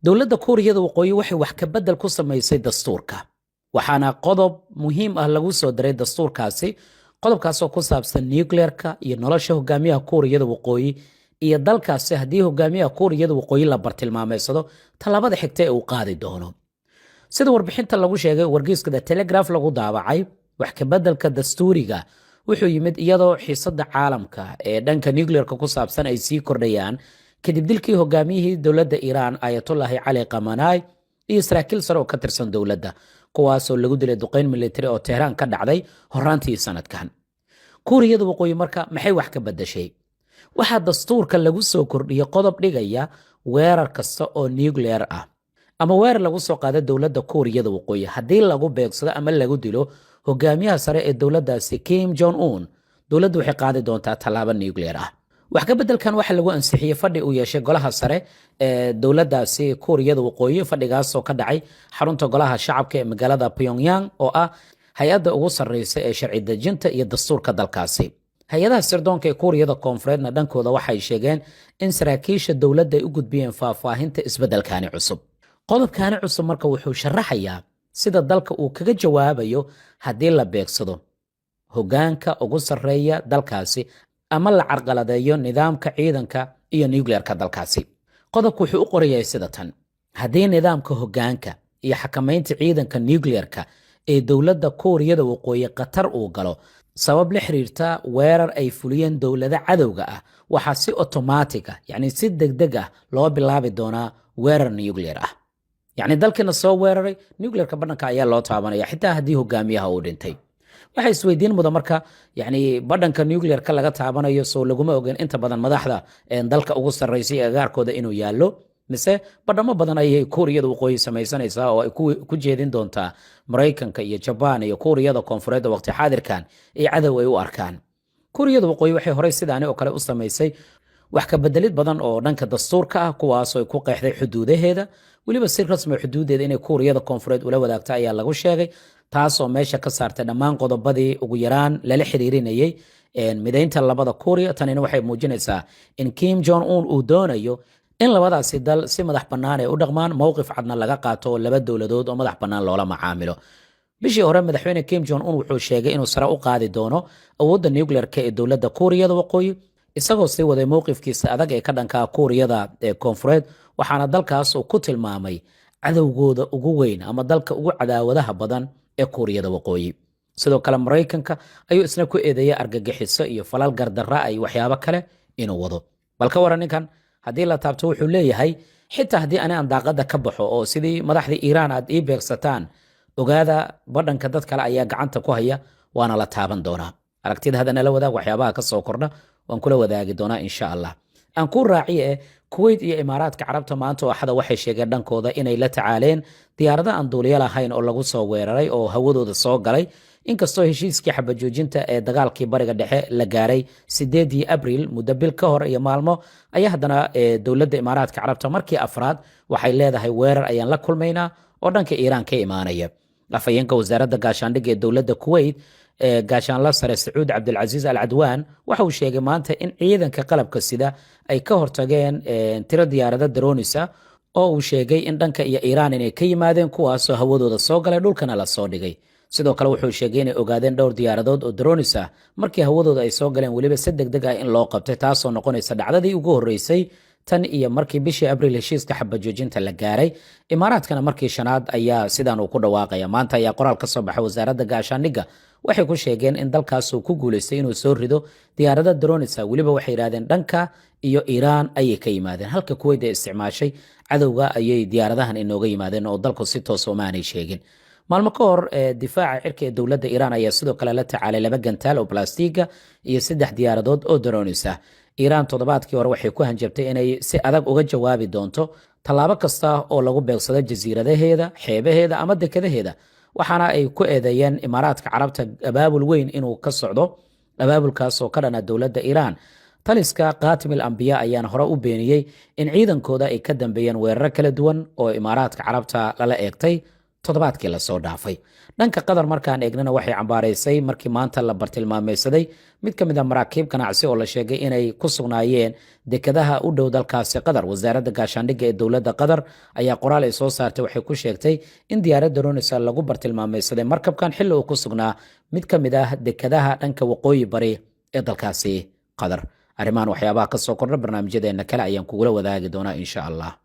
dowladda Kuuriyada Waqooyi waxay wax ka bedel ku samaysay dastuurka waxaana qodob muhiim ah lagu soo daray dastuurkaasi qodobkaas oo ku saabsan nuclearka iyo nolosha hogaamiyaha Kuuriyada Waqooyi iyo dalkaasi haddii hogaamiyaha Kuuriyada Waqooyi la bartilmaameedsado talaabada xigta ee uu qaadi doono sida warbixinta lagu sheegay wargeyska The Telegraph lagu daabacay wax ka bedelka dastuuriga wuxuu yimid iyadoo xiisadda caalamka ee dhanka nuclearka ku saabsan ay sii kordhayaan kadib dilkii hogaamiyihii dowladda Iran Ayatollah Ali Khamenei iyo saraakiil sare oo ka tirsan dowladda kuwaasoo lagu dilay duqeyn military oo Tehran ka dhacday horaantii sanadkan Kuuriyada Waqooyi marka maxay wax ka bedeshay waxaa dastuurka lagu soo kordhiyay qodob dhigaya weerar kasta oo nuclear ah ama weerar lagu soo qaado dowladda Kuuriyada Waqooyi haddii lagu beegsado ama lagu dilo hogaamiyaha sare ee dowladdaasi Kim Jong Un dowladdu waxay qaadi doontaa tallaabo nuclear ah wax ka bedelkan waxa lagu ansixiyay fadhi uu yeeshay golaha sare ee dowladdaasi Kuuriyada Waqooyi fadhigaas oo ka dhacay xarunta golaha shacabka ee magaalada Pyongyang oo ah hay'adda ugu sarreysa ee sharci dejinta iyo dastuurka dalkaasi hay-adaha sirdoonka ee Kuuriyada Koonfureedna dhankooda waxay sheegeen in saraakiisha dowladda ay u gudbiyeen faahfaahinta isbeddelkaani cusub qodobkaani cusub marka wuxuu sharaxayaa sida dalka uu kaga jawaabayo haddii la beegsado hoggaanka ugu sarreeya dalkaasi ama la carqaladeeyo nidaamka ciidanka iyo nuclearka dalkaasi qodobku wuxuu u qorayaa sida tan haddii nidaamka hoggaanka iyo xakamaynta ciidanka nuclearka ee dowladda Kuuriyada Waqooyi qatar uu galo sabab la xiriirta weerar ay fuliyeen dowlada cadowga ah waxa si automatic ah yani si degdeg ah loo bilaabi doonaa weerar nuclear ah yani dalkana soo weeraray nuclearka badhanka ayaa loo taabanaya xitaa haddii hogaamiyaha uu dhintay waxay isweydiin mudan marka yani badhanka nuclearka laga taabanayo soo laguma ogeyn inta badan madaxda dalka ugu sarreysay agaarkooda inuu yaallo mise badhamo badan ayay Kuuriyada Waqooyi samaysanaysaa oo ay ku jeedin doontaa Mareykanka iyo Japan iyo Kuuriyada Koonfureed waqti xaadirkan ee cadow ay u arkaan Kuuriyada Waqooyi waxay horey sidaani oo kale u samaysay wax ka bedelid badan oo dhanka dastuurka ah kuwaas oo ay ku qeexday xuduudaheeda waliba si rasmi ah xuduudeeda inay Kuuriyada Koonfureed ula wadaagta ayaa lagu sheegay taas oo meesha ka saartay dhammaan qodobadii ugu yaraan lala xiriirinayay mideynta labada Kuuriya tanina waxay muujinaysaa in Kim Jong Un uu doonayo in labadaasi dal si madax bannaan ay u dhaqmaan mowqif cadna laga qaato laba dowladood oo madax bannaan loola macaamilo bishii hore madaxweyne Kim Jong Un wuxuu sheegay inuu sare u qaadi doono awoodda nuclearka ee dowladda Kuuriyada Waqooyi isagoo sii waday mowqifkiisa adag ee ka dhanka Kuuriyada Koonfureed waxaana dalkaas uu ku tilmaamay cadowgooda ugu weyn ama dalka ugu cadaawadaha badan ee Kuuriyada Waqooyi sidoo kale Mareykanka ayuu isna ku eedeeyay argagixiso iyo falal gardarra ay waxyaabo kale inuu wado balka waran ninkan haddii la taabto wuxuu leeyahay xitaa haddii aan daaqada ka baxo oo sidii madaxdii Iran aad ii beegsataan ogaada badhanka dad kale ayaa gacanta ku haya waana la taaban doonaa aragtida hadana la wadaag waxyaabaha ka soo kordha waan kula wadaagi doonaa insha Allah aan ku raaciye Kuwait iyo Imaaraadka Carabta maanta oo axada waxay sheegeen dhankooda inay la tacaaleen diyaarada aan duuliye lahayn oo lagu soo weeraray oo hawadooda soo galay inkastoo heshiiskii xabajoojinta ee dagaalkii bariga dhexe la gaaray 8 Abriil muddo bil ka hor iyo maalmo ayaa hadana dowladda Imaaraadka Carabta markii afraad waxay leedahay weerar ayaan la kulmaynaa oo dhanka Iran ka imaanaya afayeenka wasaaradda gaashaandhigga ee dowladda Kuwait gaashaanla sare Sacuud Cabdulaziz Al Adwan waxa uu sheegay maanta in ciidanka qalabka sida ay ka hortageen tiro diyaarado droonisa oo uu sheegay in dhanka iyo Iran inay ka yimaadeen kuwaasoo hawadooda soo galay dhulkana la soo dhigay sidoo kale wuxuu sheegay inay ogaadeen dhowr diyaaradood oo drones ah markii hawadooda ay soo galeen waliba si degdeg ah in loo qabtay taasoo noqonaysa dhacdadii ugu horeysay tan iyo markii bishii Abriil heshiiska xabajoojinta la gaaray Imaaraadkana markii shanaad ayaa sidaan uu ku dhawaaqaya maanta ayaa qoraal ka soo baxay wasaaradda gaashaandhigga waxay ku sheegeen in dalkaas uu ku guuleystay inuu soo rido diyaarada drones waliba waxay yiraahdeen dhanka iyo Iran ayay ka yimaadeen halka Kuwait ay isticmaashay cadowga ayay diyaaradahan inooga yimaadeen oo dalku si toos ah maanay sheegin maalmo ka hor difaaca cirka ee dowladda Iran ayaa sidoo kale la tacaalay laba gantaal oo plastiga iyo 3 diyaaradood oo drones ah Iran toddobaadkii hore waxay ku hanjabtay inay si adag uga jawaabi doonto tallaabo kasta oo lagu beegsado jasiiradaheeda xeebaheeda ama dekedaheeda waxaana ay ku eedeeyeen Imaaraadka Carabta abaabul weyn inuu ka socdo abaabulkaas oo ka dhana dowladda Iran taliska Qatim al-Anbiya ayaana hore u beeniyay in ciidankooda ay ka dambeeyeen weerar kala duwan oo Imaaraadka Carabta lala eegtay toddobaadkii lasoo dhaafay. dhanka qatar markaan eegnana waxay cambaaraysay markii maanta la bartilmaameysaday mid ka mid a maraakiib ganacsi oo la sheegay inay ku sugnaayeen dekadaha u dhow dalkaasi qatar. wasaaradda gaashaandhigga ee dowladda qatar ayaa qoraal ay soo saartay waxay ku sheegtay in diyaaradda ronisa lagu bartilmaameysaday markabkan xilli uu ku sugnaa mid ka mid ah dekadaha dhanka waqooyi bari ee dalkaasi qatar. arrimahan waxyaabaha ka soo kordha barnaamijyadeena kale ayaan kugula wadaagi doonaa insha allah.